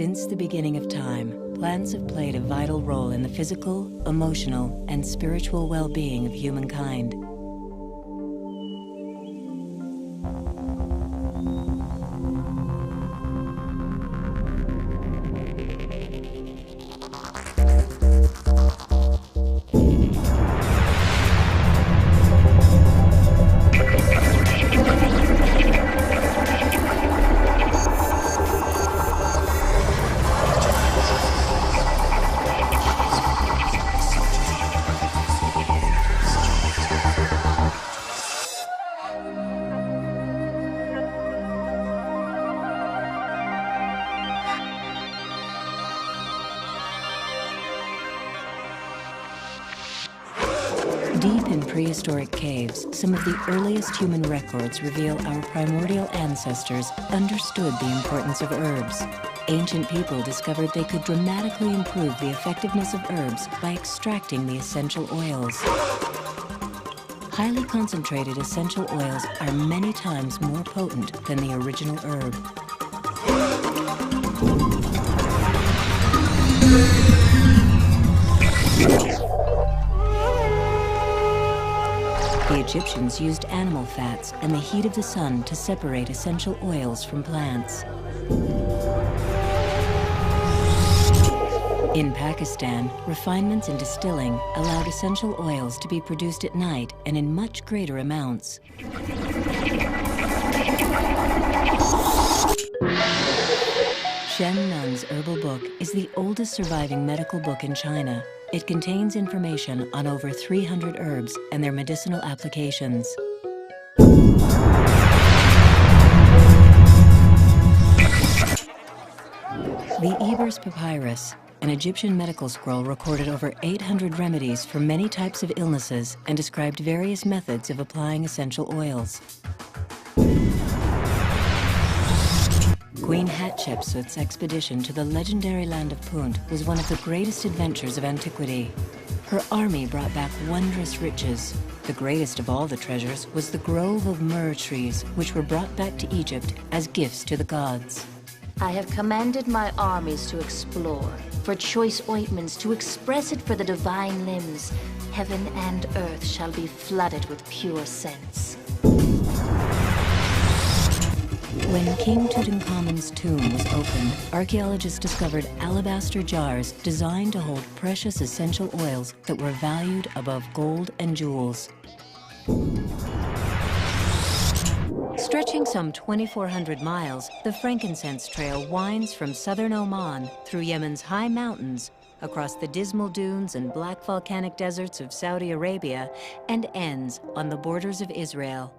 Since the beginning of time, plants have played a vital role in the physical, emotional, and spiritual well-being of humankind. Deep in prehistoric caves, some of the earliest human records reveal our primordial ancestors understood the importance of herbs. Ancient people discovered they could dramatically improve the effectiveness of herbs by extracting the essential oils. Highly concentrated essential oils are many times more potent than the original herb. The Egyptians used animal fats and the heat of the sun to separate essential oils from plants. In Pakistan, refinements in distilling allowed essential oils to be produced at night and in much greater amounts. Shen Nung's herbal book is the oldest surviving medical book in China. It contains information on over 300 herbs and their medicinal applications. The Ebers Papyrus, an Egyptian medical scroll, recorded over 800 remedies for many types of illnesses and described various methods of applying essential oils. Queen Hatshepsut's expedition to the legendary land of Punt was one of the greatest adventures of antiquity. Her army brought back wondrous riches. The greatest of all the treasures was the grove of myrrh trees, which were brought back to Egypt as gifts to the gods. I have commanded my armies to explore, for choice ointments to express it for the divine limbs. Heaven and earth shall be flooded with pure scents. When King Tutankhamun's tomb was opened, archaeologists discovered alabaster jars designed to hold precious essential oils that were valued above gold and jewels. Stretching some 2,400 miles, the Frankincense Trail winds from southern Oman through Yemen's high mountains, across the dismal dunes and black volcanic deserts of Saudi Arabia, and ends on the borders of Israel.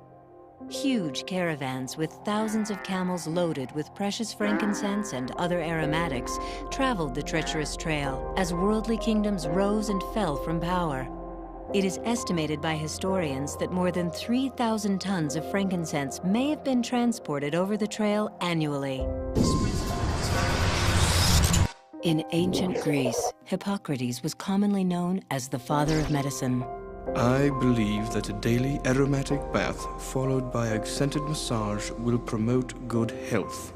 Huge caravans with thousands of camels loaded with precious frankincense and other aromatics traveled the treacherous trail as worldly kingdoms rose and fell from power. It is estimated by historians that more than 3,000 tons of frankincense may have been transported over the trail annually. In ancient Greece, Hippocrates was commonly known as the father of medicine. I believe that a daily aromatic bath followed by a scented massage will promote good health.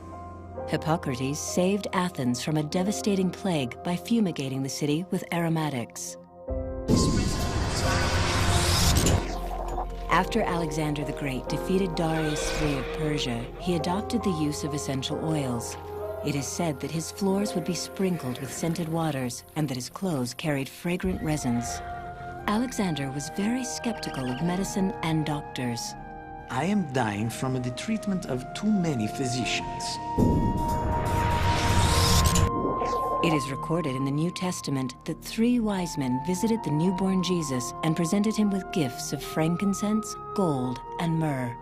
Hippocrates saved Athens from a devastating plague by fumigating the city with aromatics. After Alexander the Great defeated Darius III of Persia, he adopted the use of essential oils. It is said that his floors would be sprinkled with scented waters and that his clothes carried fragrant resins. Alexander was very skeptical of medicine and doctors. I am dying from the treatment of too many physicians. It is recorded in the New Testament that 3 wise men visited the newborn Jesus and presented him with gifts of frankincense, gold, and myrrh.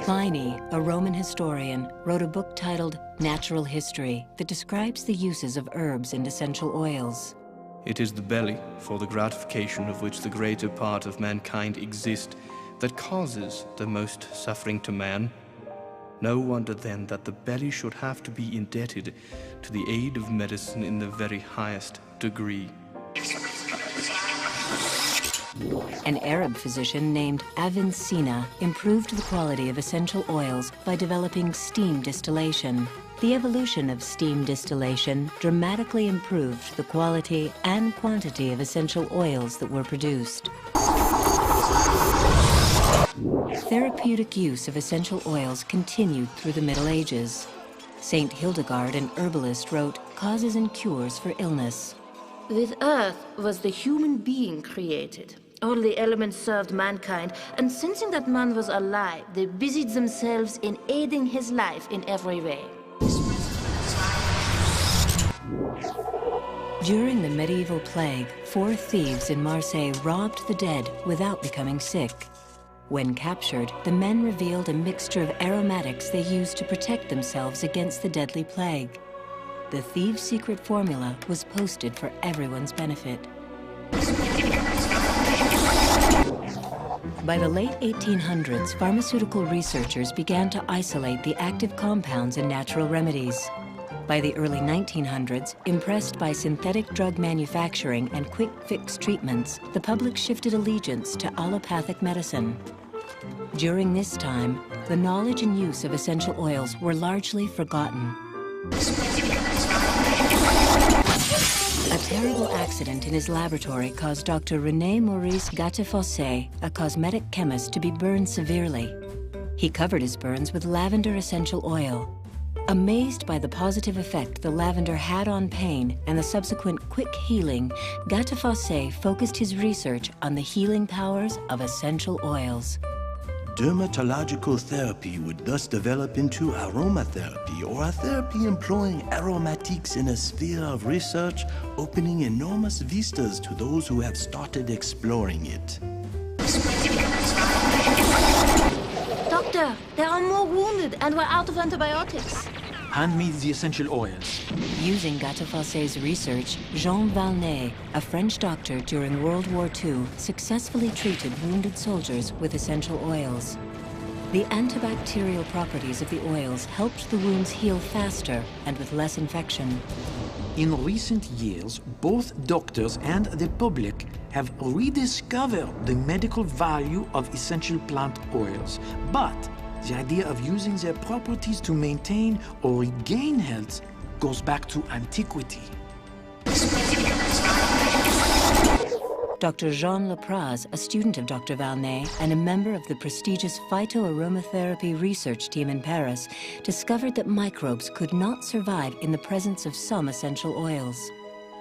Pliny, a Roman historian, wrote a book titled Natural History that describes the uses of herbs and essential oils. It is the belly, for the gratification of which the greater part of mankind exist, that causes the most suffering to man. No wonder then that the belly should have to be indebted to the aid of medicine in the very highest degree. An Arab physician named Avicenna improved the quality of essential oils by developing steam distillation. The evolution of steam distillation dramatically improved the quality and quantity of essential oils that were produced. Therapeutic use of essential oils continued through the Middle Ages. Saint Hildegard, an herbalist, wrote, "Causes and cures for illness." With earth was the human being created. All the elements served mankind, and sensing that man was alive, they busied themselves in aiding his life in every way. During the medieval plague, 4 thieves in Marseille robbed the dead without becoming sick. When captured, the men revealed a mixture of aromatics they used to protect themselves against the deadly plague. The thieves' secret formula was posted for everyone's benefit. By the late 1800s, pharmaceutical researchers began to isolate the active compounds in natural remedies. By the early 1900s, impressed by synthetic drug manufacturing and quick-fix treatments, the public shifted allegiance to allopathic medicine. During this time, the knowledge and use of essential oils were largely forgotten. A terrible accident in his laboratory caused Dr. René Maurice Gattefossé, a cosmetic chemist, to be burned severely. He covered his burns with lavender essential oil. Amazed by the positive effect the lavender had on pain and the subsequent quick healing, Gattefossé focused his research on the healing powers of essential oils. Dermatological therapy would thus develop into aromatherapy, or a therapy employing aromatics in a sphere of research, opening enormous vistas to those who have started exploring it. Doctor, there are more wounded and we're out of antibiotics. Hand me the essential oils. Using Gattefossé's research, Jean Valnet, a French doctor during World War II, successfully treated wounded soldiers with essential oils. The antibacterial properties of the oils helped the wounds heal faster and with less infection. In recent years, both doctors and the public have rediscovered the medical value of essential plant oils, but the idea of using their properties to maintain or regain health goes back to antiquity. Dr. Jean Lepraz, a student of Dr. Valnet and a member of the prestigious phytoaromatherapy research team in Paris, discovered that microbes could not survive in the presence of some essential oils.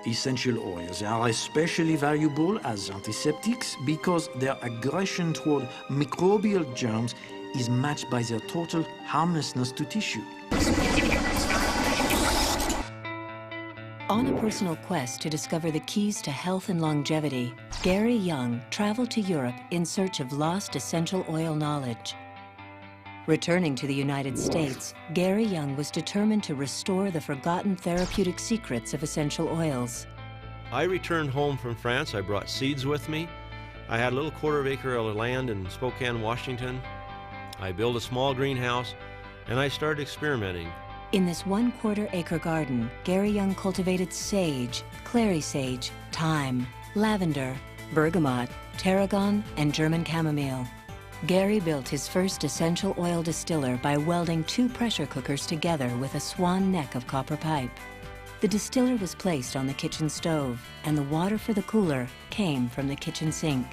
Essential oils are especially valuable as antiseptics because their aggression toward microbial germs is matched by their total harmlessness to tissue. On a personal quest to discover the keys to health and longevity, Gary Young traveled to Europe in search of lost essential oil knowledge. Returning to the United States, Gary Young was determined to restore the forgotten therapeutic secrets of essential oils. I returned home from France. I brought seeds with me. I had a little quarter-acre of land in Spokane, Washington. I built a small greenhouse, and I started experimenting. In this 1/4 acre garden, Gary Young cultivated sage, clary sage, thyme, lavender, bergamot, tarragon, and German chamomile. Gary built his first essential oil distiller by welding 2 pressure cookers together with a swan neck of copper pipe. The distiller was placed on the kitchen stove, and the water for the cooler came from the kitchen sink.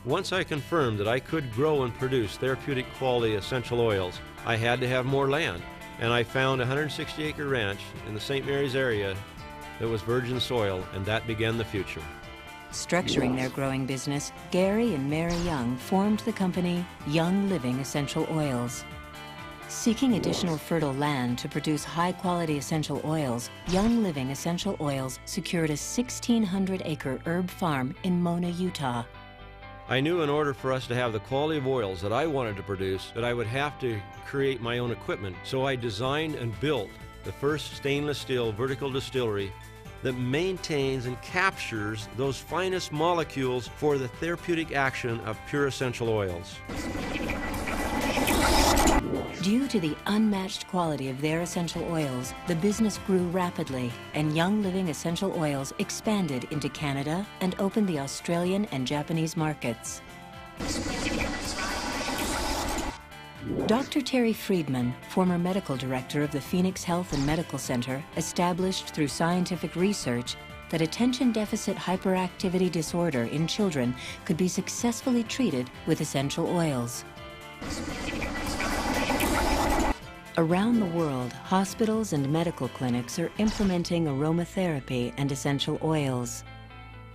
Once I confirmed that I could grow and produce therapeutic quality essential oils, I had to have more land. And I found a 160-acre ranch in the St. Mary's area that was virgin soil, and that began the future. Structuring their growing business, Gary and Mary Young formed the company Young Living Essential Oils. Seeking additional fertile land to produce high-quality essential oils, Young Living Essential Oils secured a 1,600-acre herb farm in Mona, Utah. I knew in order for us to have the quality of oils that I wanted to produce that I would have to create my own equipment. So I designed and built the first stainless steel vertical distillery that maintains and captures those finest molecules for the therapeutic action of pure essential oils. Due to the unmatched quality of their essential oils, the business grew rapidly, and Young Living Essential Oils expanded into Canada and opened the Australian and Japanese markets. Dr. Terry Friedman, former medical director of the Phoenix Health and Medical Center, established through scientific research that attention deficit hyperactivity disorder in children could be successfully treated with essential oils. Around the world, hospitals and medical clinics are implementing aromatherapy and essential oils.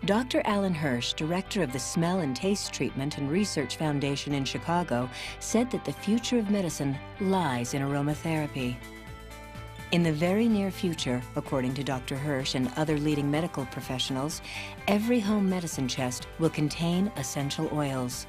Dr. Alan Hirsch, director of the Smell and Taste Treatment and Research Foundation in Chicago, said that the future of medicine lies in aromatherapy. In the very near future, according to Dr. Hirsch and other leading medical professionals, every home medicine chest will contain essential oils.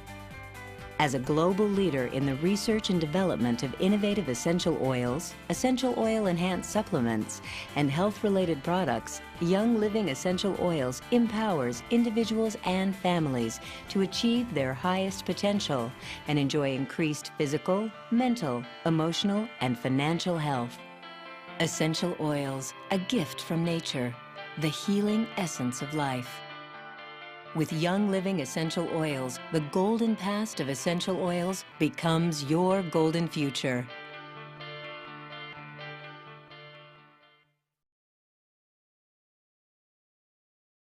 As a global leader in the research and development of innovative essential oils, essential oil-enhanced supplements, and health-related products, Young Living Essential Oils empowers individuals and families to achieve their highest potential and enjoy increased physical, mental, emotional, and financial health. Essential oils, a gift from nature, the healing essence of life. With Young Living Essential Oils, the golden past of essential oils becomes your golden future.